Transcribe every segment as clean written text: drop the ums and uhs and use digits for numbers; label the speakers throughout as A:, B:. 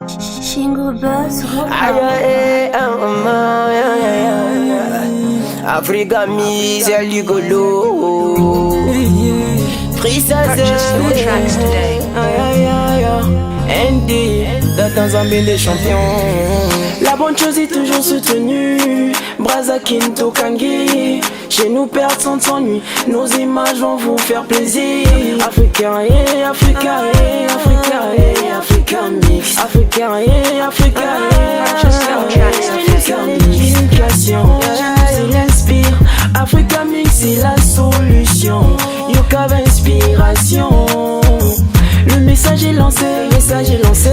A: Jingle bells,
B: Africa mise à ligolo. ND, dans un bain des champions. La bonne chose est toujours soutenue. Braza Kinto Kangi. Chez nous personne s'ennuie. Nos images vont vous faire plaisir. Africain et Africa et Africa et Africa mix. Africain et Africa et Africa éducation. C'est l'inspire. Africa mix c'est la solution. Yokav inspiration. Le message est lancé,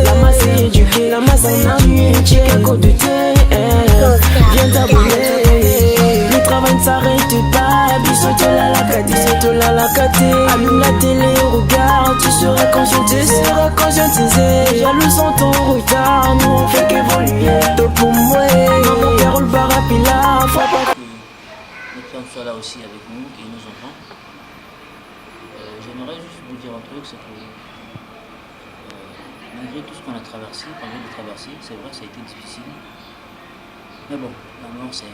B: la masse est éduquée, la masse est ennuyée, Chicago du thé, viens t'abonner. Le travail ne s'arrête pas, bisoto la kate, allume la télé, regarde, tu seras conscientisé, jaloux sont ton retard, nous on fait qu'évoluer, top pour moi, mon père roule barapila, faut pas.
C: Notre femme soit là aussi avec nous et nous entend. J'aimerais juste vous dire un truc, c'est que malgré tout ce qu'on a traversé, c'est vrai que ça a été difficile. Mais bon, maintenant c'est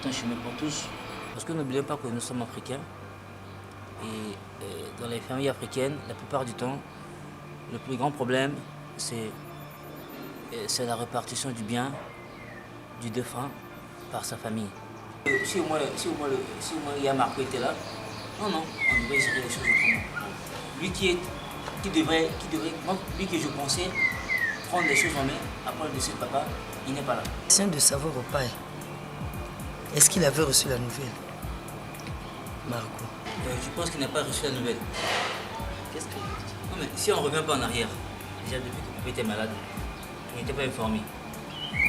C: un chemin pour tous. Parce que n'oubliez pas que nous sommes africains. Et dans les familles africaines, la plupart du temps, le plus grand problème, c'est la répartition du bien du défunt par sa famille. Si au moins Yamarco était là, non, on devrait gérer les choses autrement. Lui lui que je pensais prendre les choses en main après le décès de papa, il n'est pas là.
D: C'est de savoir au père. Est-ce qu'il avait reçu la nouvelle, Marco?
C: Je pense qu'il n'a pas reçu la nouvelle. Qu'est-ce que... Non mais si on ne revient pas en arrière, déjà depuis que papa était malade, il n'était pas informé.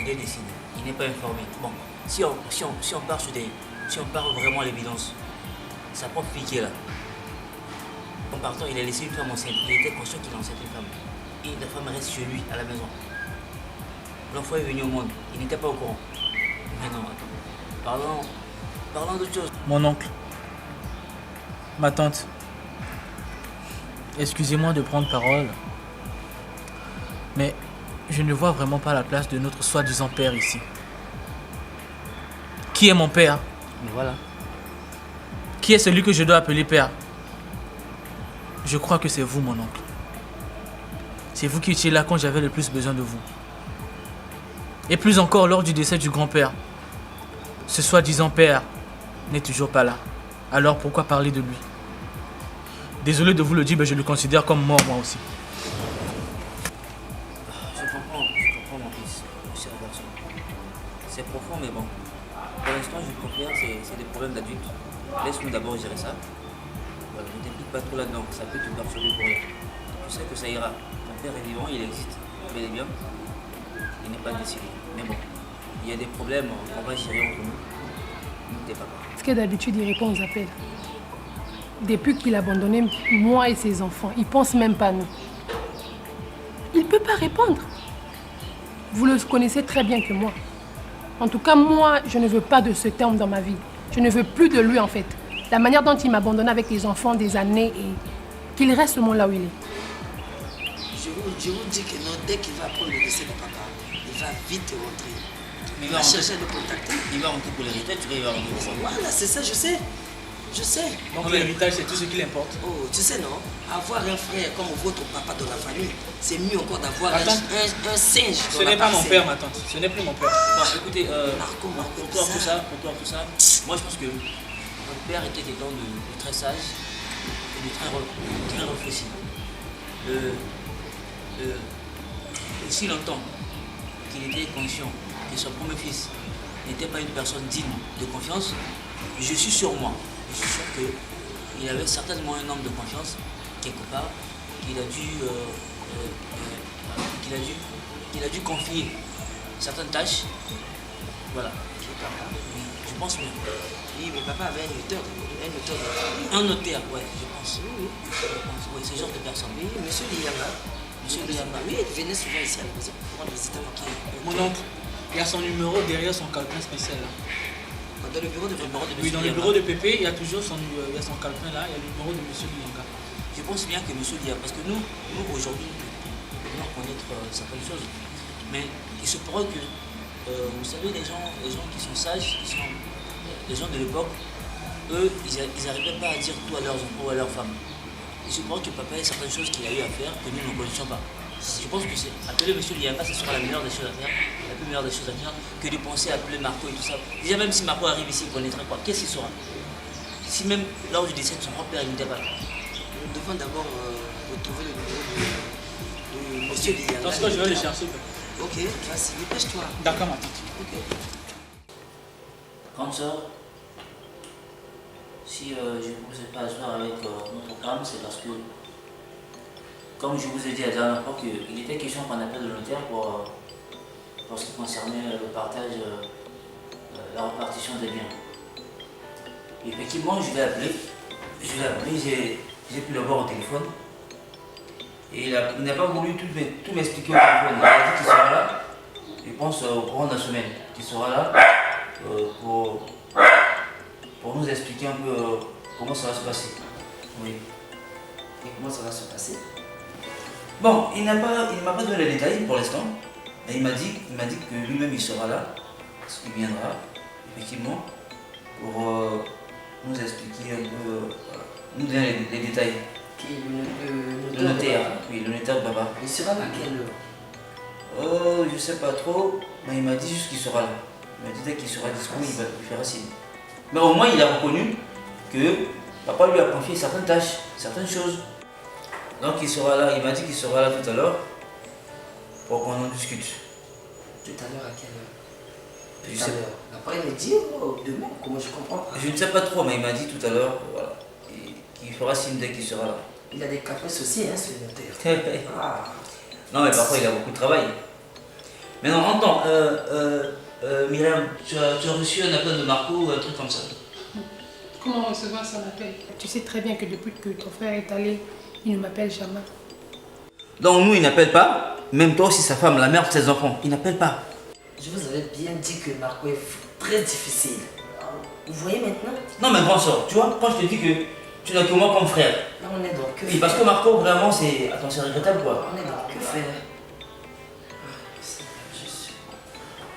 C: Il est décédé, il n'est pas informé. Bon, si on part vraiment à l'évidence, sa propre fille qui est là. En partant, il a laissé une femme enceinte. Il était conscient qu'il a enceinte une femme. Et la femme reste chez lui, à la maison. L'enfant est venu au monde. Il n'était pas au courant. Mais non, attends. Parlons d'autre chose.
E: Mon oncle, ma tante, excusez-moi de prendre parole, mais je ne vois vraiment pas la place de notre soi-disant père ici. Qui est mon père?
C: Mais voilà.
E: Qui est celui que je dois appeler père? Je crois que c'est vous, mon oncle. C'est vous qui étiez là quand j'avais le plus besoin de vous. Et plus encore lors du décès du grand-père. Ce soi-disant père n'est toujours pas là. Alors pourquoi parler de lui? Désolé de vous le dire, mais je le considère comme mort moi aussi.
C: Je comprends mon fils, cher garçon. C'est profond, mais bon. Pour l'instant, je préfère, c'est des problèmes d'adultes. Laisse-nous d'abord gérer ça. Voilà, ne t'implique pas trop là-dedans, ça peut te perturber pour rien. Tu sais que ça ira. Ton père est vivant, il existe, bel et bien. Il n'est pas décédé. Mais bon, il y a des problèmes, on va gérer entre nous. Ne t'es pas peur.
F: Parce que d'habitude, il répond aux appels. Depuis qu'il a abandonné moi et ses enfants, il pense même pas à nous. Il ne peut pas répondre. Vous le connaissez très bien que moi. En tout cas, moi, je ne veux pas de ce terme dans ma vie. Je ne veux plus de lui, en fait. La manière dont il m'a abandonné avec les enfants des années et qu'il reste seulement là où il est.
D: Je vous dis que non, dès qu'il va prendre le décès de papa, il va vite rentrer.
C: Il
D: Il va chercher de contacter.
C: Il va rentrer pour l'héritage, tu vas rentrer pour ça.
D: Voilà, c'est ça, je sais. Je sais.
E: Donc l'héritage, c'est tout ce qui l'importe.
D: Oh, tu sais, non? Avoir un frère comme votre papa dans la famille, c'est mieux encore d'avoir un singe.
E: Ce n'est pas mon père, ma tante. Ce n'est plus mon père.
C: Bon, écoutez,
D: Marco,
C: pour tout ça, moi je pense que votre père était quelqu'un de très sage et de très réfléchi. Si longtemps qu'il était conscient que son premier fils n'était pas une personne digne de confiance, je suis sûr qu'il avait certainement un homme de confiance quelque part qu'il a dû confier certaines tâches. Voilà. Je pense bien.
D: Oui, mais papa avait un notaire.
C: Un notaire, ouais, je pense. Oui, ce genre de personne.
D: Oui, monsieur Liamba.
C: Monsieur Liamba.
D: Oui, il venait souvent ici à la maison pour rendre visite à
E: Mon oncle, il y a son numéro derrière son calepin spécial. Là.
D: Dans le bureau de
E: Oui, dans le bureau de Pépé, il y a toujours son calepin là, il y a le numéro de monsieur Liamba.
C: Je pense bien que monsieur Liamba, parce que nous aujourd'hui, connaître certaines choses. Mais il se pourrait que, vous savez, les gens qui sont sages, les gens de l'époque, eux, ils n'arrivaient pas à dire tout à leurs enfants ou à leurs femmes. Il se pourrait que papa ait certaines choses qu'il a eu à faire que nous ne connaissons pas. Je pense que c'est appeler monsieur Liamba, ce sera la meilleure des choses à faire, la plus meilleure des choses à faire, que de penser à appeler Marco et tout ça. Déjà, même si Marco arrive ici, il connaîtrait quoi, qu'est-ce qu'il saura? Si même lors du décès de son grand-père, il n'était pas là.
D: Nous devons d'abord retrouver le numéro de monsieur Liamba.
E: Dans ce cas, je vais le chercher.
D: Ok, vas-y, dépêche-toi.
E: D'accord, ma tante.
D: Ok.
C: Grande sœur, si je ne vous ai pas asseoir avec notre femme, c'est parce que, comme je vous ai dit la dernière fois, qu'il était question qu'on appelle le notaire pour ce qui concernait le partage, la répartition des biens. Et effectivement, je l'ai appelé, j'ai pu le voir au téléphone. Et il n'a pas voulu tout m'expliquer au téléphone. Il a dit qu'il sera là, je pense au courant de la semaine, qu'il sera là pour nous expliquer un peu comment ça va se passer. Oui.
D: Et comment ça va se passer?
C: Bon, il ne m'a pas donné les détails pour l'instant, mais il m'a dit que lui-même il sera là, il viendra, effectivement, pour nous expliquer un peu, nous donner les détails.
D: Qui est
C: Le notaire, oui, le notaire de Baba.
D: Il sera à quelle heure?
C: Je sais pas trop, mais il m'a dit juste qu'il sera là. Il m'a dit dès qu'il sera disponible, il va lui faire signe. Mais au moins, il a reconnu que papa lui a confié certaines tâches, certaines choses. Donc il sera là, il m'a dit qu'il sera là tout à l'heure pour qu'on en discute.
D: Tout à l'heure, à quelle heure?
C: Je
D: Tout à
C: sais
D: l'heure. L'après-midi ou demain? Comment je comprends pas?
C: Je ne sais pas trop, mais il m'a dit tout à l'heure, voilà, qu'il fera signe dès qu'il sera là.
D: Il a des caprices aussi, hein, ce notaire. Ah.
C: Non, mais parfois il a beaucoup de travail. Mais non, entends, Myriam, tu as reçu un appel de Marco ou un truc comme ça?
F: Comment recevoir son appel? Tu sais très bien que depuis que ton frère est allé, il ne m'appelle jamais.
C: Donc nous, il n'appelle pas, même toi aussi, sa femme, la mère de ses enfants, il n'appelle pas.
D: Je vous avais bien dit que Marco est très difficile. Vous voyez maintenant?
C: Non, mais grande soeur, tu vois, quand je te dis que tu n'as que moi comme frère.
D: Là, on est dans que
C: Oui, parce que Marco, vraiment, c'est... Attends, c'est regrettable, quoi.
D: On est dans que faire.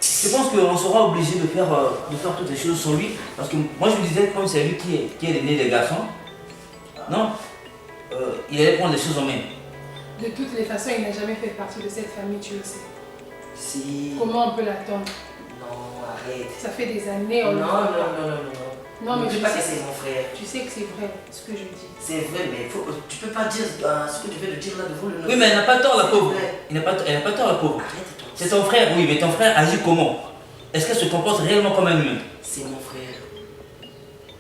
C: Je pense qu'on sera obligé de faire toutes les choses sur lui. Parce que moi, je me disais, comme c'est lui qui est l'aîné des garçons, non, il allait prendre les choses en main.
F: De toutes les façons, il n'a jamais fait partie de cette famille, tu le sais.
D: Si.
F: Comment on peut l'attendre?
D: Non, arrête.
F: Ça fait des années, on
D: Non,
F: le
D: non,
F: voit
D: non,
F: pas.
D: non, non, non.
F: Non, mais
D: ne
F: je
D: dis pas que
F: sais,
D: c'est mon frère.
F: tu sais que c'est vrai, ce que je dis.
D: C'est vrai, mais tu peux pas dire ce que tu viens de dire là devant le notaire.
C: Oui, mais elle n'a pas tort, la
D: C'est
C: pauvre.
D: vrai.
C: Elle n'a pas tort, la pauvre.
D: Arrête-toi.
C: C'est ton frère, oui, mais ton frère agit comment? Est-ce qu'elle se comporte réellement comme un humain?
D: C'est mon frère.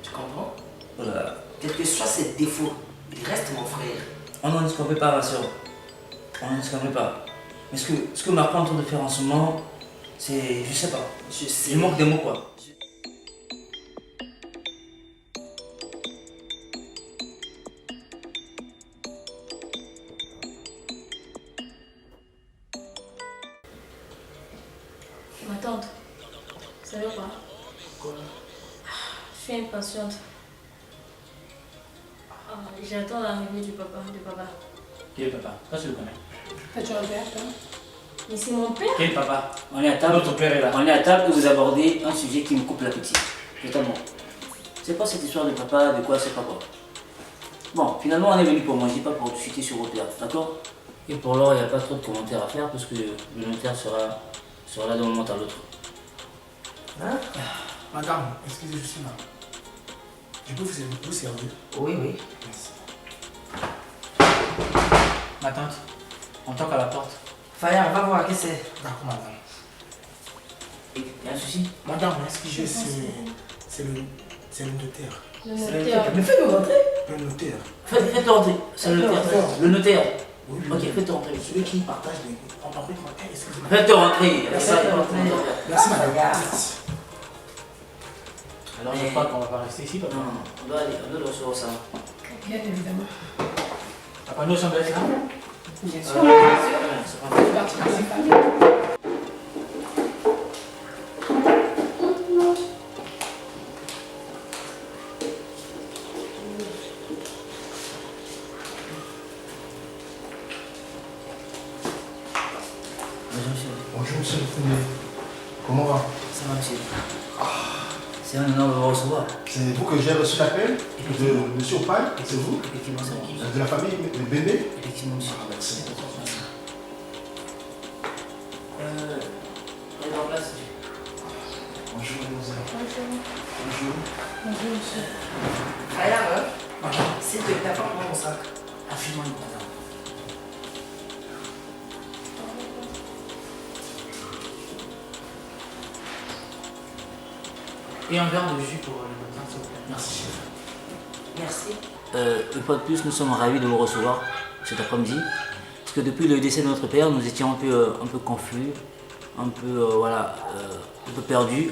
D: Tu comprends?
C: Voilà.
D: Quels que soient ses défauts, il reste mon frère.
C: On n'en discute pas, ma soeur. On n'en discute pas. Mais ce que Marco est en train de faire en ce moment, c'est... Je sais pas.
D: Je sais.
C: Il manque des mots, quoi.
A: Ma tante, vous savez quoi?
D: Quoi?
A: Je suis impatiente. J'attends l'arrivée du papa,
E: Quel papa? Toi, tu le connais.
F: T'as-tu un père, toi?
A: Mais c'est mon père.
E: Quel papa?
G: On est à table.
E: Notre père est là.
G: On est à table et vous abordez un sujet qui me coupe l'appétit. Totalement. C'est pas cette histoire de papa, de quoi, c'est pas quoi. Bon, finalement, on est venu pour manger, pas pour discuter sur vos terres, d'accord? Et pour l'heure, il n'y a pas trop de commentaires à faire parce que le notaire sera là d'un moment à l'autre.
D: Hein?
H: Madame, excusez, je suis là. Je peux vous servir?
D: Oui, oui.
H: Merci.
E: Ma tante, on toque à la porte.
D: Faya, va voir, qu'est-ce que c'est?
H: D'accord, madame.
C: Il y a un souci?
H: Madame, excusez, c'est le notaire.
A: Le notaire.
D: Mais fais-nous rentrer.
H: Le notaire.
C: Faites rentrer. C'est le notaire. Le notaire.
H: Oui,
C: Ok, faites rentrer.
H: celui qui partage les... On parle excusez-moi.
C: Faites rentrer.
H: Merci, madame.
E: Alors, je crois qu'on va pas rester ici, papa.
C: Non, on doit aller, on doit le recevoir ça.
F: Bien évidemment.
E: Papa, nous sommes là.
F: Bien sûr, bien sûr. C'est parti de la famille.
G: monsieur.
H: Bonjour, monsieur Founé. Comment va?
G: Ça va, monsieur. C'est un honneur de vous recevoir.
H: C'est vous que j'ai reçu l'appel de monsieur Opal, c'est vous?
G: Effectivement, c'est moi.
H: De la famille Bébé?
G: Effectivement, monsieur.
H: Merci.
G: Prenez en place.
H: Bonjour, mademoiselle.
F: Bonjour. Bonjour, monsieur.
D: C'est de ta part mon sac.
G: Affirmons une madame.
E: Et un verre de jus pour le matin, s'il vous plaît.
G: Merci, chef.
D: Merci.
G: Une fois de plus, nous sommes ravis de vous recevoir cet après-midi. Parce que depuis le décès de notre père, nous étions un peu confus, un peu perdus.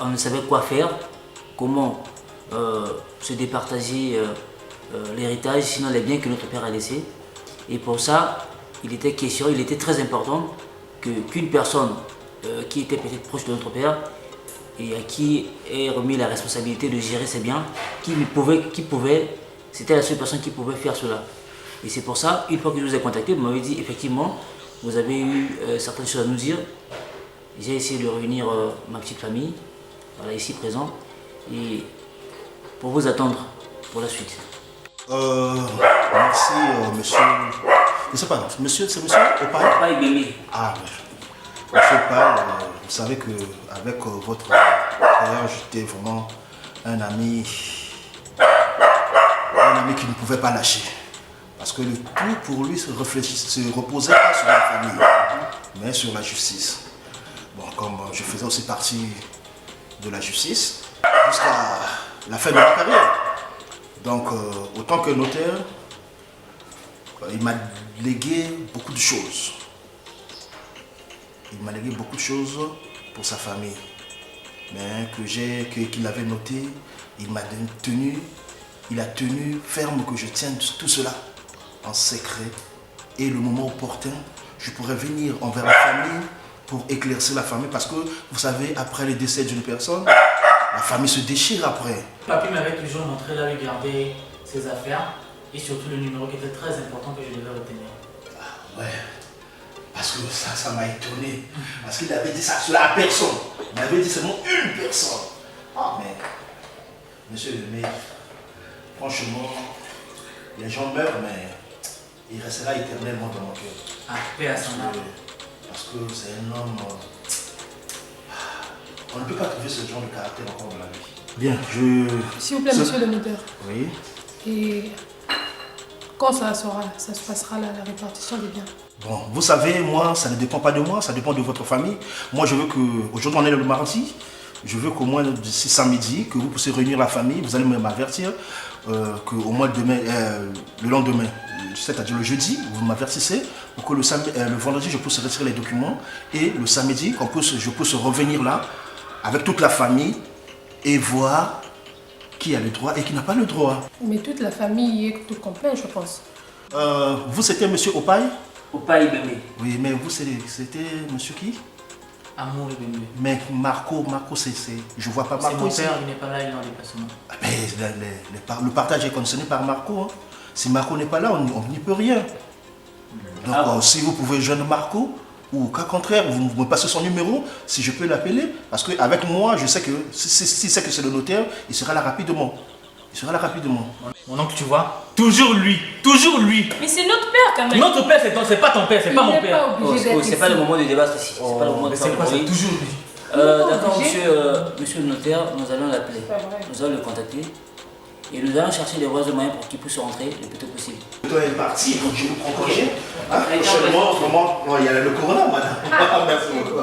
G: On ne savait quoi faire, comment se départager l'héritage, sinon les biens que notre père a laissés. Et pour ça, il était très important qu'une personne qui était peut-être proche de notre père et à qui est remis la responsabilité de gérer ses biens, c'était la seule personne qui pouvait faire cela. Et c'est pour ça, une fois que je vous ai contacté, vous m'avez dit effectivement, vous avez eu certaines choses à nous dire. J'ai essayé de réunir ma petite famille, voilà, ici présent, et pour vous attendre pour la suite.
H: Merci, monsieur. Je ne sais pas, monsieur, c'est monsieur Opal?
G: Opal Bébé.
H: Ah, monsieur Opal, vous savez qu'avec votre père, j'étais vraiment un ami qui ne pouvait pas lâcher. Parce que le tout pour lui se reposait pas sur la famille, mais sur la justice. Bon, comme je faisais aussi partie de la justice, jusqu'à la fin de ma carrière. Donc, autant que notaire, il m'a légué beaucoup de choses. Il m'a légué beaucoup de choses pour sa famille. Mais qu'il avait noté, il a tenu ferme que je tienne tout cela en secret. Et le moment opportun, je pourrais venir envers la famille pour éclaircir la famille. Parce que, vous savez, après le décès d'une personne, la famille se déchire après.
E: Papy m'avait toujours montré là où il gardait ses affaires et surtout le numéro qui était très important que je devais retenir.
H: Ah, ouais, parce que ça m'a étonné. Parce qu'il avait dit ça cela à personne. Il avait dit seulement une personne. Ah, mais, monsieur le maire, franchement, les gens meurent, mais il restera éternellement dans mon cœur.
E: Ah, paix à son âme.
H: Parce que c'est un homme... On ne peut pas trouver ce genre de caractère encore dans la vie. Bien,
F: S'il vous plaît, monsieur le notaire.
H: Oui.
F: Et quand ça se passera la répartition des biens?
H: Bon, vous savez, moi, ça ne dépend pas de moi, ça dépend de votre famille. Moi, je veux que... Aujourd'hui, on est le mardi. Je veux qu'au moins d'ici samedi, que vous puissiez réunir la famille. Vous allez m'avertir qu'au moins demain, le lendemain, c'est-à-dire le jeudi, vous m'avertissez pour que le vendredi, je puisse retirer les documents. Et le samedi, je puisse revenir là avec toute la famille et voir qui a le droit et qui n'a pas le droit.
F: Mais toute la famille est toute complète, je pense.
H: Vous, c'était monsieur Opal?
G: Opal Bébé.
H: Oui, mais vous, c'était monsieur qui?
E: Amour et Bébé.
H: Mais Marco, c'est... Je vois pas Marco ici.
E: C'est mon père, il n'est pas là, il est en déplacement.
H: Mais le partage est conditionné par Marco. Hein. Si Marco n'est pas là, on n'y peut rien. Donc, si vous pouvez joindre Marco, ou au cas contraire, vous me passez son numéro, si je peux l'appeler. Parce qu'avec moi, je sais que si c'est que c'est le notaire, il sera là rapidement.
E: Mon oncle, tu vois, toujours lui.
A: Mais c'est notre père quand même.
E: Notre père, c'est pas ton père, c'est pas mon père.
G: C'est pas le moment de débattre ici. C'est pas le moment de
E: c'est quoi, c'est toujours lui.
G: D'accord, monsieur le notaire, nous allons l'appeler. Nous allons le contacter. Et nous allons chercher les voies de moyens pour qu'il puisse rentrer le plus tôt possible.
H: Toi est parti, donc je vous prends congé. Prochainement, en ce moment, il y a le corona, madame. Merci beaucoup.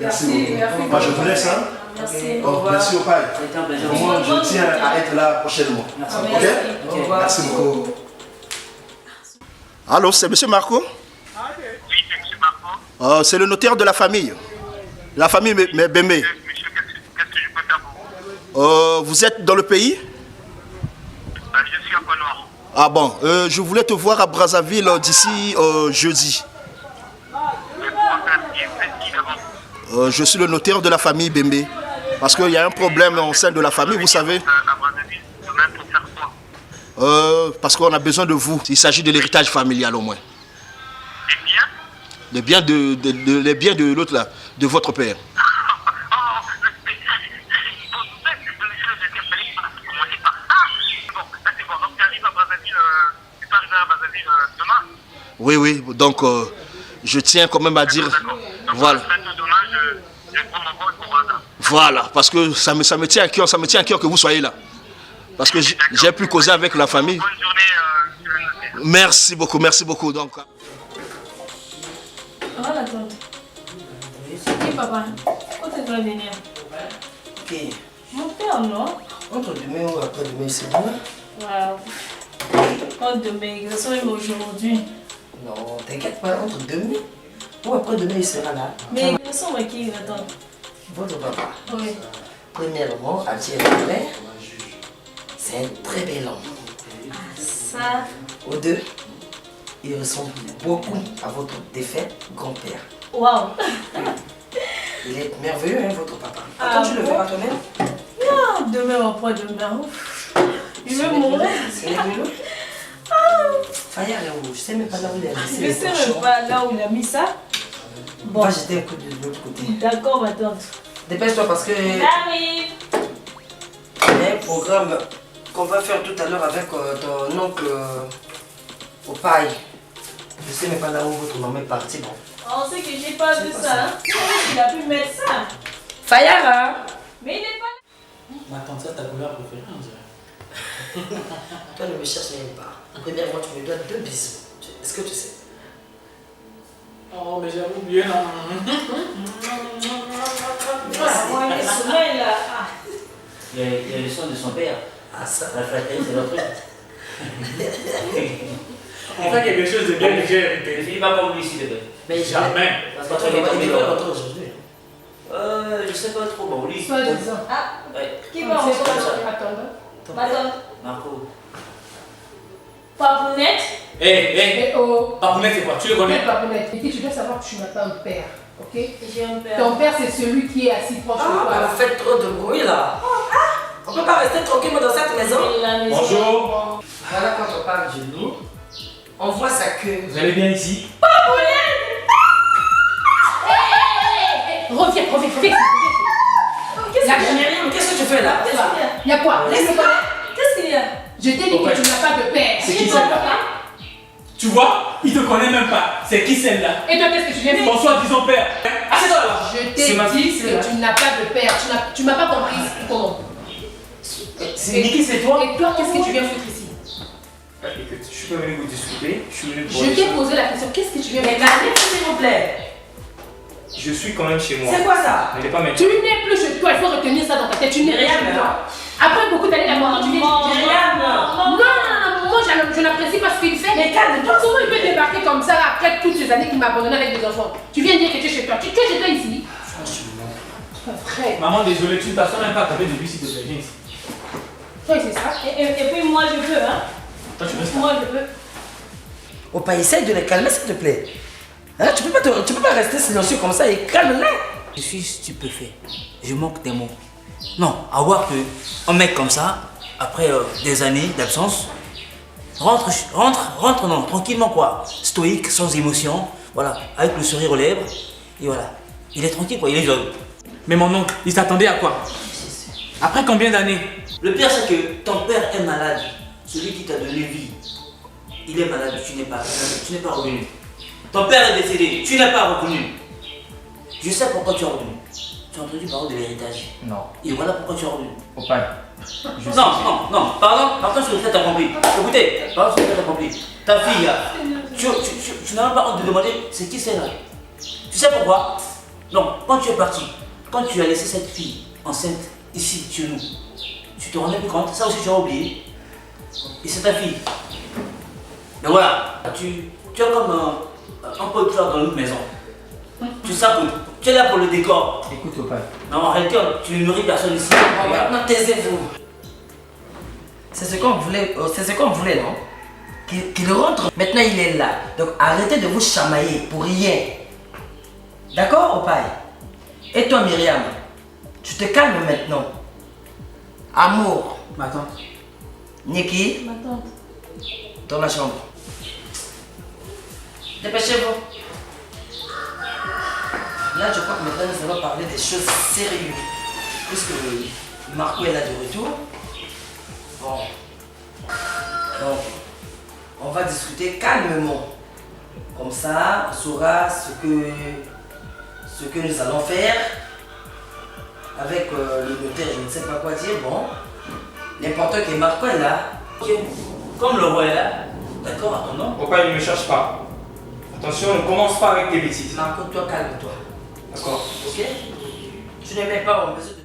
H: Merci beaucoup. Moi, je vous laisse. Hein.
A: Merci.
H: Merci au père.
G: Ça a été un plaisir.
H: Moi, je tiens à être là prochainement.
G: Merci.
H: Ok? Merci beaucoup. Allô, c'est monsieur Marco?
I: Oui, c'est monsieur Marco.
H: C'est le notaire de la famille. La famille Bembé.
I: Monsieur, qu'est-ce que je peux faire pour vous?
H: Vous êtes dans le pays?
I: Je suis à Pointe-Noire.
H: Ah bon, je voulais te voir à Brazzaville d'ici jeudi. Je suis le notaire de la famille Bembé. Parce qu'il y a un problème au sein de la famille, vous savez.
I: À Brazzaville, demain pour faire quoi?
H: Parce qu'on a besoin de vous. Il s'agit de l'héritage familial au moins.
I: Des biens?
H: les biens de l'autre là, de votre père. Oui, oui, donc je tiens quand même à dire, voilà. Voilà, parce que ça me tient à cœur que vous soyez là. Parce que j'ai pu causer avec la famille. Merci beaucoup. Donc.
A: Voilà, tante. C'est qui, papa? Quand tu dois venir?
D: Ok.
A: Mon père, non?
D: Entre demain ou après-demain, c'est bon?
A: Waouh. Entre demain, que ce soit même aujourd'hui.
D: Non, t'inquiète pas, entre demain ou après-demain, il sera là.
A: Mais que ce soit qui, la tante?
D: Votre papa.
A: Oui.
D: Premièrement, à Thierry, c'est un très bel homme.
A: Ça.
D: Aux deux, il ressemble beaucoup à votre défunt grand-père.
A: Waouh.
D: Il est merveilleux, hein, votre papa.
A: Ah,
D: Attends, tu le
A: bon?
D: verras toi-même.
A: Non, demain ou après-demain. Je vais mourir.
D: C'est rigolo. Faya, je sais même pas là où il a laissé
A: Je
D: les
A: sais
D: torchons.
A: même pas là où il a mis ça.
D: Bon. Va jeter un coup de l'autre côté.
A: D'accord, ma tante.
D: Dépêche-toi parce que...
A: J'arrive.
D: Il y a un programme qu'on va faire tout à l'heure avec ton oncle au paille. Je sais même pas là où votre maman est partie. Bon.
A: On sait que j'ai pas vu ça. Hein. Il a pu mettre ça.
D: Fayara.
A: Mais il n'est pas là.
E: Ma tante, ça ta couleur préférée, on dirait.
D: Toi ne me cherche même pas. Premièrement, tu me dois 2 bisous. Est-ce que tu sais?
E: Oh, mais j'avais oublié, non.
A: Moi, il est sommeil là.
G: Il y a le son de son père.
D: Ah, ça.
G: La fratrie, c'est leur truc.
E: On fait quelque chose de bien léger.
G: Ne finis pas comme lui ici, bébé.
D: Mais
E: jamais.
G: Parce
D: Toi,
G: que
D: tu
G: tu
D: vas
G: es
D: pas
G: tombé
D: rentrer aujourd'hui.
G: je sais pas trop, bon, lui.
F: Soit disant.
A: Ah,
G: Ouais.
A: qui va en faire?
F: Attends.
A: Ma tante.
G: Marco.
A: Papounette.
E: Hé,
F: Eh oh.
E: Papounette, c'est quoi? Tu le connais?
F: Papounette. Et tu dois savoir que tu n'as pas un père. Ok?
A: J'ai un père.
F: Ton père, c'est celui qui est assis proche de
D: Ah,
F: toi.
D: vous faites trop de bruit là. On peut pas rester tranquillement dans cette maison.
E: Bonjour.
D: Voilà quand on parle de nous, on voit sa queue.
E: Vous allez bien ici?
F: Reviens.
D: Qu'est-ce que tu fais là?
F: Il y a quoi?
A: Qu'est-ce qu'il y a?
F: Je t'ai dit que tu n'as pas de père.
E: C'est qui celle-là? Tu vois? Il te connaît même pas. C'est qui celle-là?
F: Et toi, qu'est-ce que tu viens faire?
E: Mon soi-disant père. Assieds-toi là.
F: Je t'ai dit que tu n'as pas de père. Tu m'as pas compris comment?
E: C'est Niki, c'est toi?
F: Et toi, qu'est-ce que tu viens foutre ici?
E: Écoute, je suis pas venu vous discuter. Je suis venu pour.
F: Je t'ai posé la question. Qu'est-ce que tu viens
D: Mais
F: faire?
D: allez, s'il vous plaît.
E: Je suis quand même chez moi.
D: C'est quoi ça?
E: Elle est pas
F: Tu n'es plus chez toi. Il faut retenir ça dans ta tête. Tu n'es rien chez toi. Après beaucoup d'années d'amour, tu viens. Non. Moi, je n'apprécie pas ce qu'il fait. Mais calme-toi. Comment il peut débarquer comme ça après toutes ces années qu'il m'a abandonné avec des enfants? Tu viens dire que tu es chez toi. Tu es chez toi ici? Franchement. Frère.
E: Maman, désolé, tu ne t'assois même pas à taper de lui s'il te plaît. Viens ici.
F: Toi, c'est ça.
A: Et puis moi, je veux, hein.
E: Toi, tu restes là.
A: Moi, je veux.
D: Au pas, essaye de les calmer s'il te plaît. Hein, tu peux pas rester silencieux comme ça et calme-les.
C: Je suis stupéfait. Je manque des mots. Non, à voir que un mec comme ça, après des années d'absence, rentre, non, tranquillement quoi. Stoïque, sans émotion, voilà, avec le sourire aux lèvres, et voilà. Il est tranquille quoi, il est jeune.
E: Mais mon oncle, il s'attendait à quoi? Après combien d'années?
C: Le pire c'est que ton père est malade. Celui qui t'a donné vie, il est malade, tu n'es pas revenu. Ton père est décédé, tu n'es pas revenu. Je sais pourquoi tu es revenu. Tu as entendu parler de l'héritage.
E: Non.
C: Et voilà pourquoi tu es revenu.
E: Papa.
C: Non, pardon sur le fait accompli. Écoutez, pardon sur le fait accompli. Ta fille là, tu n'as même pas honte de demander c'est qui c'est là. Tu sais pourquoi? Non, quand tu es parti, quand tu as laissé cette fille enceinte ici chez nous, tu te rendais plus compte, ça aussi tu as oublié. Et c'est ta fille. Mais voilà, tu es comme un peu dans notre maison. Tu sais que tu es là pour le décor.
E: Écoute, papa.
C: Non, en réalité, tu ne nourris personne ici.
D: Bon, maintenant taisez-vous. C'est ce qu'on voulait, non? Qu'il rentre. Maintenant il est là. Donc arrêtez de vous chamailler pour rien. D'accord, Opaï? Et toi, Myriam, tu te calmes maintenant. Amour.
E: Ma tante.
D: Niki.
A: Ma tante.
D: Dans la chambre. Dépêchez-vous. Là, je crois que maintenant, nous allons parler des choses sérieuses. Puisque Marco est là de retour. Bon. Donc, on va discuter calmement. Comme ça, on saura ce que nous allons faire. Avec le notaire, je ne sais pas quoi dire. Bon. L'important est que Marco est là.
C: Ok. Comme le roi est là, d'accord, attendons.
E: Papa, ne me cherche pas. Attention, ne commence pas avec tes bêtises.
D: Marco, toi, calme-toi.
E: D'accord.
D: Ok? Je ne mets pas en besoin de...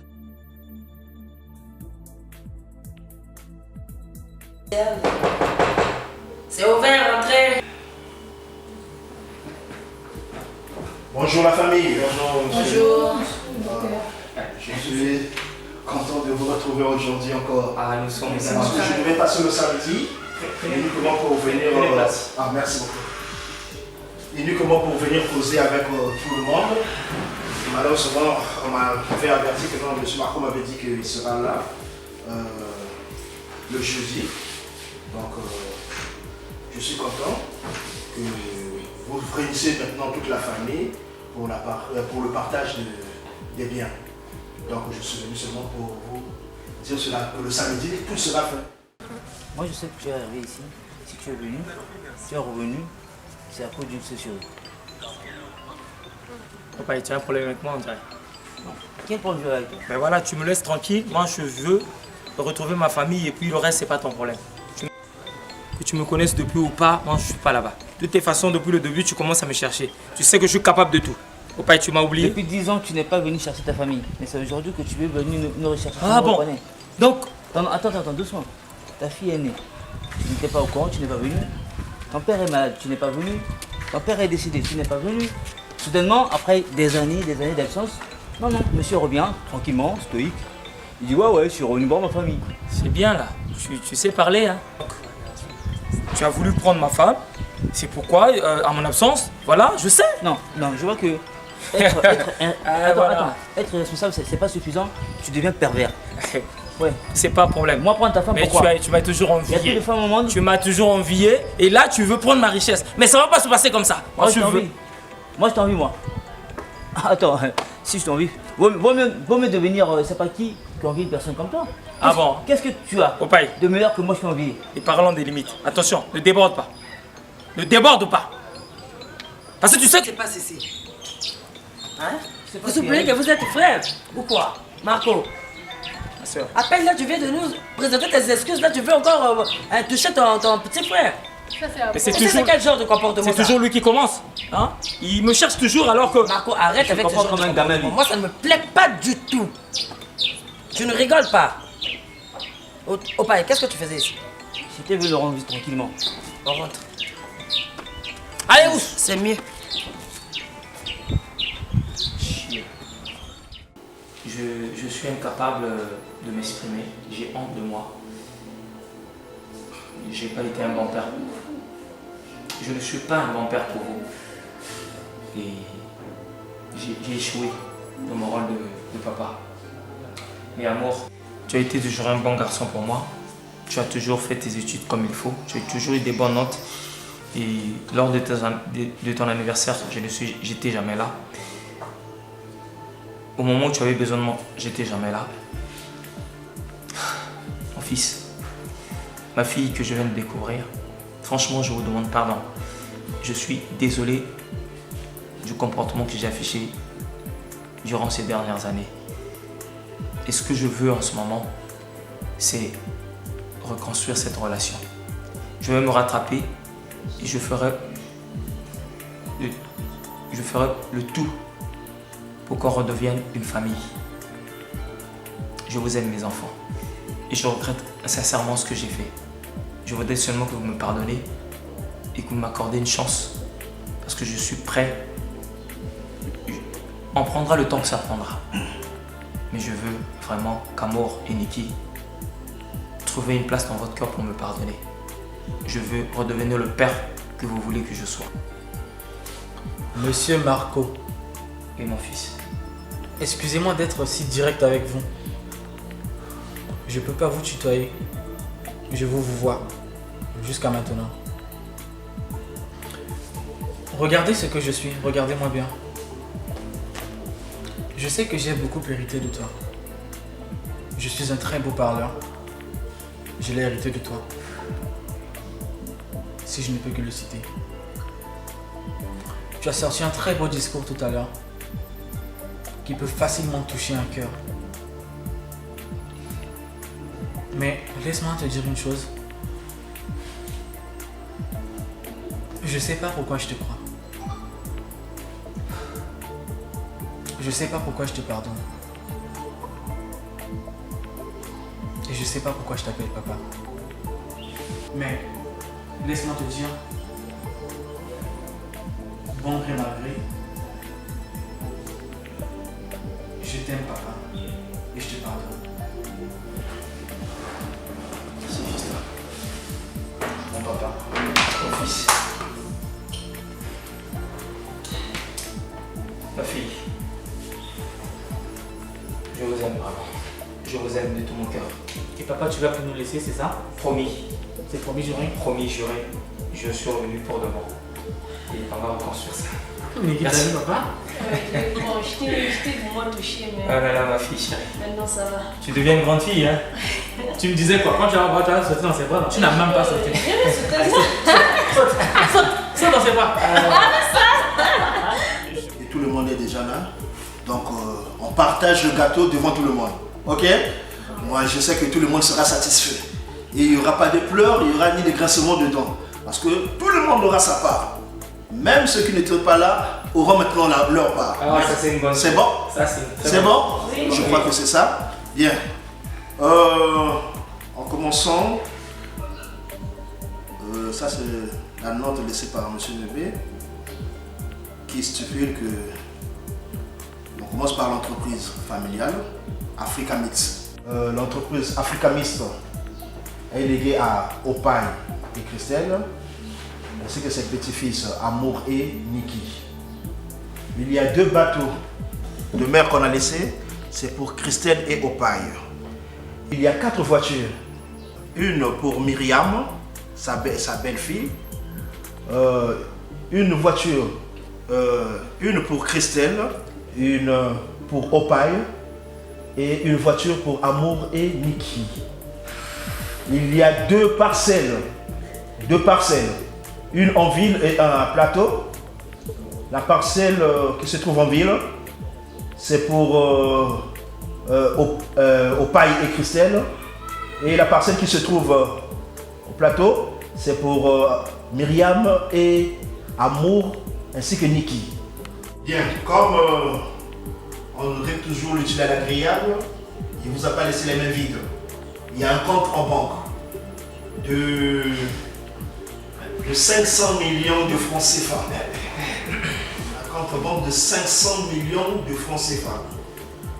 D: C'est ouvert, entrez.
H: Bonjour la famille. Bonjour monsieur.
D: Bonjour.
H: Je suis content de vous retrouver aujourd'hui encore.
E: Ah, nous sommes ici.
H: Parce que je devais passer le samedi. Uniquement pour venir. Ah, merci beaucoup. Uniquement pour venir causer avec tout le monde. Malheureusement, on m'avait averti que non, M. Marco m'avait dit qu'il sera là le jeudi. Donc, je suis content que vous réunissez maintenant toute la famille pour le partage des biens. Donc, je suis venu seulement pour vous dire cela, que le samedi, tout sera fait.
C: Moi, je sais que tu es arrivé ici. Si tu es venu, tu es revenu, c'est à cause d'une société.
E: Papa, tu as un problème avec moi, on dirait.
C: Quel point de vue avec toi?
E: Mais voilà, tu me laisses tranquille. Moi, je veux retrouver ma famille et puis le reste, c'est pas ton problème. Que tu me connaisses depuis ou pas, moi, je suis pas là-bas. De toute façon, depuis le début, tu commences à me chercher. Tu sais que je suis capable de tout. Papa, tu m'as oublié.
C: Depuis 10 ans, tu n'es pas venu chercher ta famille. Mais c'est aujourd'hui que tu es venu nous rechercher.
E: Ah bon? Donc,
C: attends, doucement. Ta fille est née. Tu n'étais pas au courant, tu n'es pas venu. Ton père est malade, tu n'es pas venu. Ton père est décédé, tu n'es pas venu. Soudainement, après des années d'absence, non, monsieur revient tranquillement, stoïque. Il dit ouais, je suis revenu voir ma famille.
E: c'est bien là. Tu sais parler, hein. Tu as voulu prendre ma femme. C'est pourquoi, à mon absence, voilà, je sais.
C: Non, je vois que être responsable, c'est pas suffisant. Tu deviens pervers. Ouais.
E: C'est pas un problème.
C: Moi, prendre ta femme,
E: mais
C: pourquoi?
E: tu m'as toujours
C: Il y a plus
E: envié.
C: de femmes au monde.
E: Tu m'as toujours envié. Et là, tu veux prendre ma richesse. Mais ça va pas se passer comme ça.
C: Moi, je t'envie. Moi, je t'envie, moi. Attends, si je t'envie, vaut mieux devenir, c'est pas qui envie une personne comme toi.
E: Ah bon?
C: Qu'est-ce que tu as
E: Opaï,
C: de meilleur que moi je t'envie?
E: et parlons des limites. Attention, ne déborde pas. Ne déborde pas. Parce que tu sais que...
D: C'est pas ceci. Hein?
C: C'est pas
D: Vous
C: ce qu'il y a.
D: oubliez que vous êtes frères ou quoi? Marco,
E: Ma soeur.
D: à peine là tu viens de nous présenter tes excuses, là tu veux encore toucher ton petit frère.
F: Ça, c'est à
E: Mais c'est
D: Tu sais,
E: toujours...
D: c'est quel genre de comportement
E: C'est
D: ça?
E: toujours lui qui commence. Hein? Il me cherche toujours alors que...
D: Marco, arrête avec ce
C: comprends
D: genre de
C: comme un gamin,
D: comportement.
C: lui.
D: Moi ça ne me plaît pas du tout. Je ne rigole pas. Opaï, qu'est-ce que tu faisais ici?
C: J'étais venu le rendre visite tranquillement.
D: On rentre.
E: Allez, ouf!
D: C'est mieux.
E: Je suis incapable de m'exprimer. J'ai honte de moi. J'ai pas été un bon père. Je ne suis pas un bon père pour vous. Et j'ai échoué dans mon rôle de papa. Mais amour, tu as été toujours un bon garçon pour moi. Tu as toujours fait tes études comme il faut. Tu as toujours eu des bonnes notes. Et lors de ton anniversaire, j'étais jamais là. Au moment où tu avais besoin de moi, j'étais jamais là. Mon fils, ma fille que je viens de découvrir, franchement, je vous demande pardon. Je suis désolé du comportement que j'ai affiché durant ces dernières années. Et ce que je veux en ce moment, c'est reconstruire cette relation. Je vais me rattraper et je ferai le tout pour qu'on redevienne une famille. Je vous aime mes enfants et je regrette sincèrement ce que j'ai fait. Je voudrais seulement que vous me pardonnez et que vous m'accordez une chance parce que je suis prêt. On prendra le temps que ça prendra. Mais je veux vraiment qu'Amour et Niki trouvent une place dans votre cœur pour me pardonner. Je veux redevenir le père que vous voulez que je sois.
J: Monsieur Marco,
E: Et mon fils.
J: excusez-moi d'être si direct avec vous. Je peux pas vous tutoyer. Je veux vous voir. Jusqu'à maintenant. Regardez ce que je suis. Regardez-moi bien.
E: Je sais que j'ai beaucoup hérité de toi. Je suis un très beau parleur. Je l'ai hérité de toi. Si je ne peux que le citer. Tu as sorti un très beau discours tout à l'heure qui peut facilement toucher un cœur. Mais laisse-moi te dire une chose. Je sais pas pourquoi je te crois. Je sais pas pourquoi je te pardonne. Et je sais pas pourquoi je t'appelle papa. Mais laisse-moi te dire, bon gré mal gré, je t'aime papa et je te pardonne.
H: Merci Fiston. Mon papa, mon fils.
J: Ma fille, je vous aime vraiment. Je vous aime de tout mon cœur.
E: Et papa, tu vas plus nous laisser, c'est ça?
J: Promis.
E: C'est promis, juré?
J: Promis, juré. Je suis revenu pour de bon. Et on va reconstruire ça.
E: Mais
J: merci
E: papa.
A: Bon, j'étais vraiment touchée, mais
J: Ah là là, ma fille chérie.
A: maintenant ça va.
J: Tu deviens une grande fille, hein?
E: Tu me disais quoi? Quand tu as sauté dans ses bras, tu n'as même pas sauté. Saute dans ses bras.
H: Et tout le monde est déjà là. Donc on partage le gâteau devant tout le monde. Ok? Moi je sais que tout le monde sera satisfait. Et il n'y aura pas de pleurs, il n'y aura ni de grincements dedans. Parce que tout le monde aura sa part. Même ceux qui n'étaient pas là auront maintenant leur part.
J: Ah ouais, ça c'est une bonne chose.
H: C'est bon?
J: Ça
H: C'est bon?
A: Oui.
H: Je crois que c'est ça. Bien. En commençant, ça c'est la note laissée par M. Nebé qui stipule que on commence par l'entreprise familiale Africa Mix. L'entreprise Africa Mix est léguée à Opaille et Christelle, ainsi que ses petits-fils Amour et Niki. Il y a 2 bateaux de mer qu'on a laissés, c'est pour Christelle et Opaille. Il y a 4 voitures, une pour Myriam, sa belle-fille, une voiture, une pour Christelle, une pour Opaille et une voiture pour Amour et Niki. Il y a 2 parcelles, une en ville et un plateau. La parcelle qui se trouve en ville, c'est pour Opaille et Christelle. Et la parcelle qui se trouve au plateau, c'est pour Myriam et Amour ainsi que Niki. Bien, comme on règle toujours l'utile à l'agréable, il ne vous a pas laissé les mains vides. Il y a un compte en banque de 500 millions de francs CFA. Un compte en banque de 500 millions de francs CFA.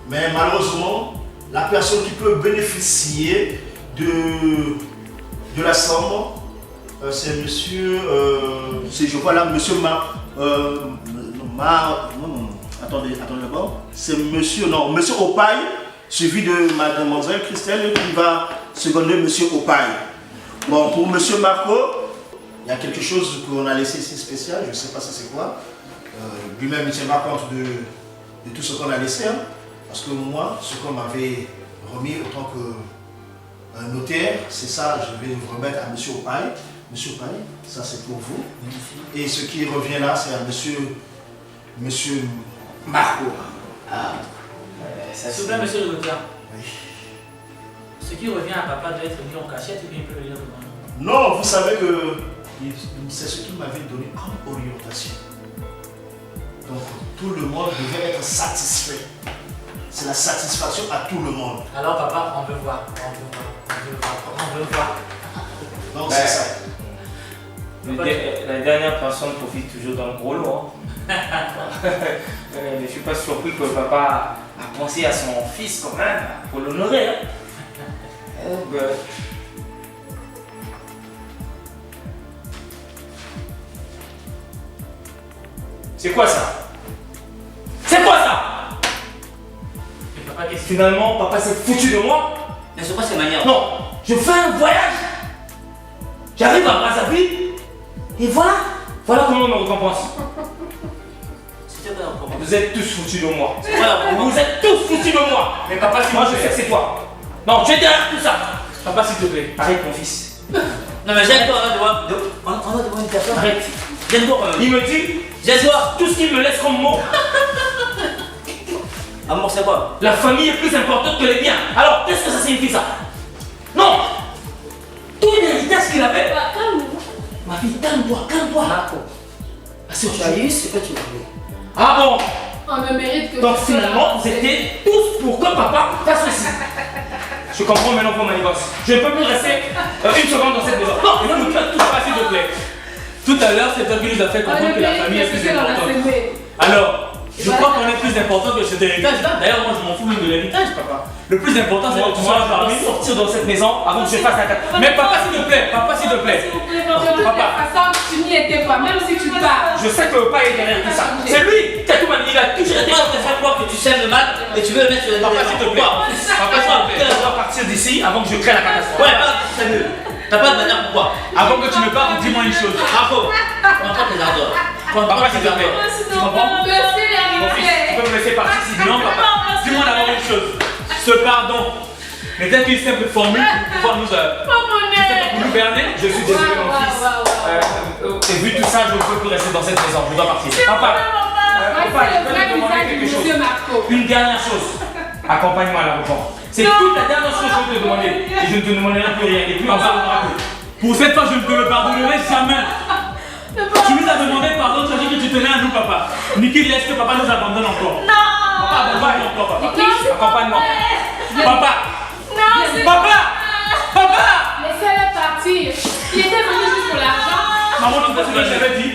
H: Mais malheureusement, la personne qui peut bénéficier de la somme, c'est monsieur, je vois là, monsieur attendez d'abord, c'est monsieur Opaille, suivi de mademoiselle Christelle qui va seconder monsieur Opaille. Bon, pour monsieur Marco, il y a quelque chose qu'on a laissé ici spécial, je ne sais pas ça c'est quoi. Lui-même il ne tient pas compte de tout ce qu'on a laissé, hein, parce que moi, ce qu'on m'avait remis en tant que notaire, c'est ça, je vais vous remettre à monsieur Opaille. Monsieur Opaille, ça c'est pour vous. Et ce qui revient là, c'est à monsieur Marco.
E: S'il vous plaît, monsieur le docteur.
H: Oui.
E: Ce qui revient à papa doit être mis en cachette ou bien il peut venir devant nous?
H: Non, vous savez que c'est ce qu'il m'avait donné comme orientation. Donc tout le monde devait être satisfait. C'est la satisfaction à tout le monde.
E: Alors papa, on veut voir. On veut voir.
H: Donc c'est ça.
J: La dernière personne profite toujours d'un gros lot. Je ne suis pas surpris que papa a pensé à son fils quand même, pour l'honorer. Hein. C'est quoi ça? C'est quoi ça?
E: Et papa, qu'est-ce que
J: Finalement, papa s'est foutu de moi.
C: Mais c'est quoi ces manières?
J: Non, je fais un voyage. J'arrive à Brazzaville. Et voilà comment on me récompense.
C: C'était quoi la proposition?
J: Vous êtes tous foutus de moi.
C: Voilà,
J: Vous êtes tous foutus de moi. Mais papa, si moi je sais que c'est toi. Non, tu es derrière tout ça. Papa, s'il te plaît, arrête mon fils.
C: Non mais gêne-toi, on a devant une personne.
J: Arrête.
C: Gêne-toi quand même.
J: Il me dit
C: Gêne-toi.
J: tout ce qu'il me laisse comme mot.
C: Amour, c'est quoi?
J: La famille est plus importante que les biens. Alors, qu'est-ce que ça signifie ça? Non. Tout l'héritage qu'il avait. Ma fille, calme-toi, calme-toi.
D: Marco, tu as eu ce que tu voulais.
J: Ah bon?
F: On ne mérite que
J: Donc
F: tout
J: finalement, vous étiez tous pour que papa fasse ceci. Je comprends maintenant vos manigances. Je ne peux plus rester une seconde dans cette maison. Non, ne me touche pas s'il te plaît.
E: Tout à l'heure, c'est toi qui nous a fait comprendre que la famille est plus importante. Alors, je crois qu'on est plus important que cet héritage-là. D'ailleurs, moi, je m'en fous même de l'héritage, papa. Le plus important, c'est que tu sois parmi nous.
J: Sortir dans cette maison avant que je fasse la carte. Mais papa, s'il te plaît, papa, s'il te plaît.
F: S'il vous plaît, de toute façon, tu n'y étais pas, même si tu pars.
J: Je sais que le papa est derrière tout ça. C'est lui qui a tout manié, il a touché la
C: C'est toi qui fais croire que tu sèmes le mal et tu veux le mettre sur le
J: Papa, s'il te plaît. Papa, s'il te plaît. On doit partir d'ici avant que je crée la catastrophe.
C: Ouais, c'est mieux. T'as pas de manière pourquoi?
E: Avant que tu me parles, dis-moi une chose.
C: Bravo. Prends pas tes ardeurs.
J: Papa, s'il te plaît. Tu comprends? Mon fils, tu peux me laisser partir si
E: Non, papa, dis-moi d'abord une chose. Ce pardon n'était qu'une simple formule pour pouvoir nous berner.
J: Je suis désolé, mon fils. Et vu tout ça, je ne peux plus rester dans cette maison. Je dois partir. Papa, papa, je peux te demander quelque chose. Une dernière chose. Accompagne-moi à l'aéroport. C'est toute la dernière chose que je vais te demander. Et je ne te demanderai plus rien. Et puis on parlera plus.
E: Pour cette fois, je ne te le pardonnerai jamais. Tu nous as demandé pardon, tu as dit que tu tenais à nous, papa. Niki, laisse que papa nous abandonne encore.
A: Non.
E: Papa, abandonne encore, papa.
J: Accompagne-moi.
E: Papa.
A: Non, c'est
E: Papa. Papa.
F: Laissez-le partir. Il était venu juste pour l'argent.
E: Maman, tu vois ce que j'avais dit?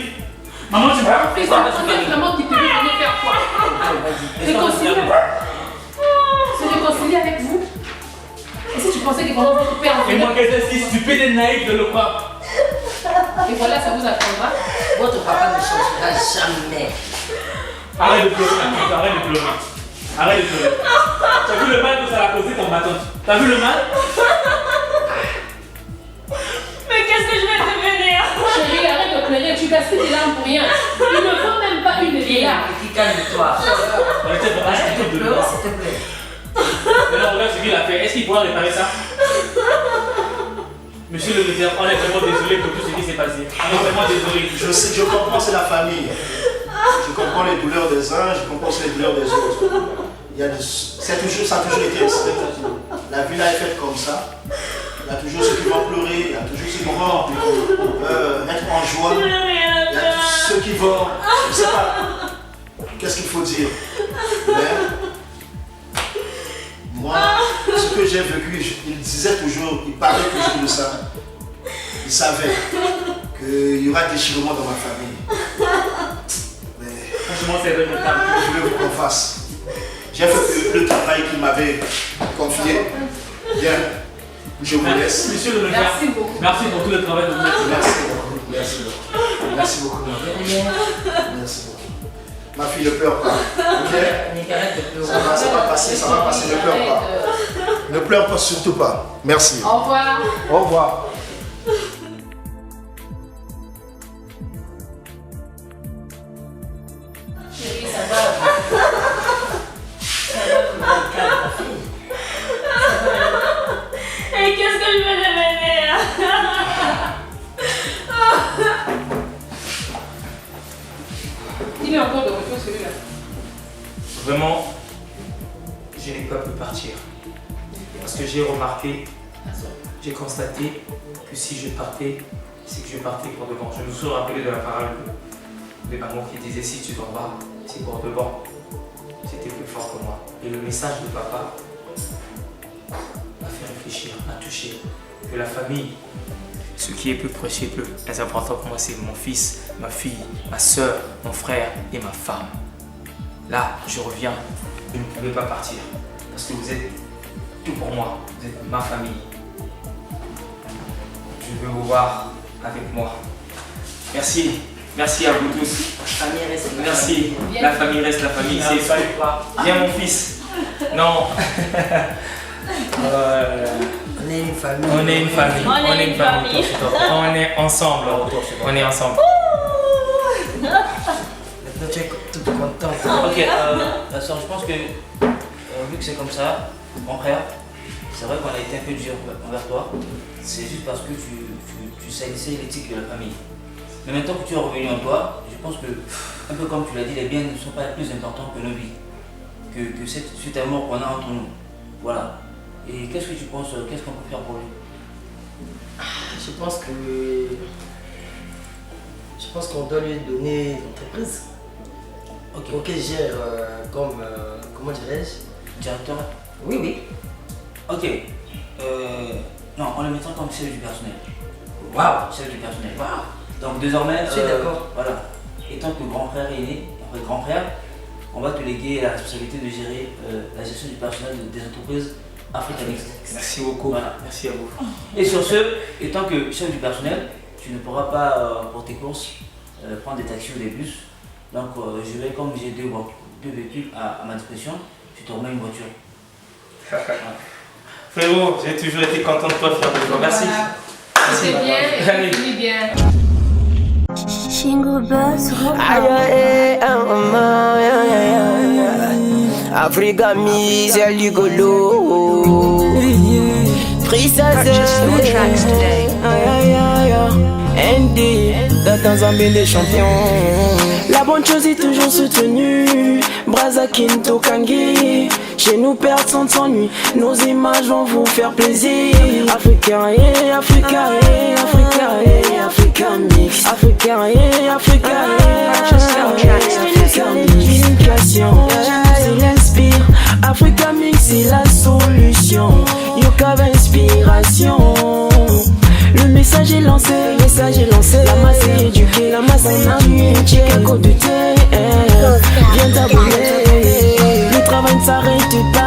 E: Maman, tu vois?
F: C'est quoi? C'est vraiment qui te veut venir faire quoi? Réconcilier. Se réconcilier avec vous? Et si tu pensais que vraiment votre père
E: Et moi, qu'est-ce que c'est stupide et naïf de le croire?
F: Et voilà, ça vous apprendra.
D: Votre papa ne changera jamais.
E: Arrête de pleurer, Mathilde, arrête de pleurer. Arrête de pleurer. T'as vu le mal que ça a causé ton bâton? T'as vu le mal?
A: Mais qu'est-ce que je vais devenir?
F: Chérie, arrête de pleurer. Tu gaspilles tes larmes pour rien. Il ne faut même pas une des larmes.
D: Calme-toi.
E: Arrêtez de
D: Arrête de
E: de
D: pleurer, s'il te plaît.
E: Maintenant, regarde ce qu'il a fait. Est-ce qu'il pourra réparer ça? Monsieur le ministère, on est vraiment désolé pour tout ce qui s'est passé. On est vraiment désolé.
H: Je sais, je comprends, c'est la famille. Je comprends les douleurs des uns, je comprends aussi les douleurs des autres. Ça a toujours été ainsi. La vie là est faite comme ça. Il y a toujours ceux qui vont pleurer, il y a toujours ceux qui vont être en joie. Il y a tous ceux qui vont, je ne sais pas, qu'est-ce qu'il faut dire. Mais moi, ce que j'ai vécu, il disait toujours, il parlait toujours de ça. Il savait qu'il y aura déchirement dans ma famille. Mais
E: Franchement, c'est regrettable.
H: je veux qu'on fasse. J'ai fait le travail qu'il m'avait confié. Bien, je vous laisse.
E: Monsieur le ministère,
F: Merci beaucoup.
E: merci pour tout le travail que vous avez fait.
H: Merci beaucoup. Merci beaucoup. Merci beaucoup. Merci beaucoup. Ma fille ne pleure pas. Ok? Ça va passer, ça va passer. Ne pleure pas. Ne pleure pas, surtout pas. Merci.
F: Au revoir.
H: Au revoir.
D: Chérie, ça va.
A: Et qu'est-ce que je vais devenir?
F: Il est encore de retour celui-là.
J: Vraiment, je n'ai pas pu partir. Parce que j'ai remarqué, j'ai constaté que si je partais, c'est que je partais pour de bon. Je me suis rappelé de la parole de maman qui disait si tu t'en vas, c'est pour de bon. C'était plus fort que moi. Et le message de papa m'a fait réfléchir, m'a touché. Que la famille, ce qui est plus précieux, plus important pour moi, c'est mon fils, ma fille, ma soeur, mon frère et ma femme. Là, je reviens, je ne pouvais pas partir. Parce que vous êtes tout pour moi, vous êtes ma famille. Je veux vous voir avec moi. Merci, merci à vous tous. Merci, la famille reste la famille. C'est ça. Viens mon fils. Non.
D: On est une famille.
J: On est une famille.
A: On est une famille.
J: On est ensemble. On est ensemble.
D: Maintenant, tu es toute contente.
C: Ok, la soeur, je pense que vu que c'est comme ça, mon frère, c'est vrai qu'on a été un peu dur envers toi. C'est juste parce que tu salissais l'éthique de la famille. Mais maintenant que tu es revenu en toi, je pense que, un peu comme tu l'as dit, les biens ne sont pas plus importants que nos vies. Que cet amour qu'on a entre nous. Voilà. Et qu'est-ce que tu penses, qu'est-ce qu'on peut faire pour lui?
D: Je pense qu'on doit lui donner l'entreprise.
C: Ok.
D: Pour qu'il gère comme, comment dirais-je?
C: Directeur?
D: Oui, oui.
C: Ok. Non, on le mettra comme chef du personnel.
D: Waouh.
C: Chef du personnel. Waouh. Donc désormais,
D: Je suis d'accord.
C: Voilà. Étant que grand frère est né, après grand frère, on va te léguer la responsabilité de gérer la gestion du personnel des entreprises africanistes.
J: Merci beaucoup.
C: Voilà.
J: Merci à vous.
C: Et sur ce, étant que chef du personnel, tu ne pourras pas pour tes courses prendre des taxis ou des bus. Donc je vais, comme j'ai deux véhicules à ma disposition, tu te remets une voiture.
J: Frérot, j'ai toujours été content de toi, fier de toi. Merci.
A: C'est bien,
J: Allez.
A: et puis bien.
B: Africa mise ligolo. ND, dans un bain des champions. La bonne chose est toujours soutenue. Brazakin Tokangi. Chez nous personne s'ennuie. Nos images vont vous faire plaisir. Africain et Africa et Africa et Africa mix. Africain et Africa et Africa l'éducation. C'est l'inspire. Africa mix c'est la solution. Yokava inspiration. Le message est lancé, la masse est éduquée, la masse est ennuyée, Chicago du thé, viens t'abonner, le travail ne s'arrête pas.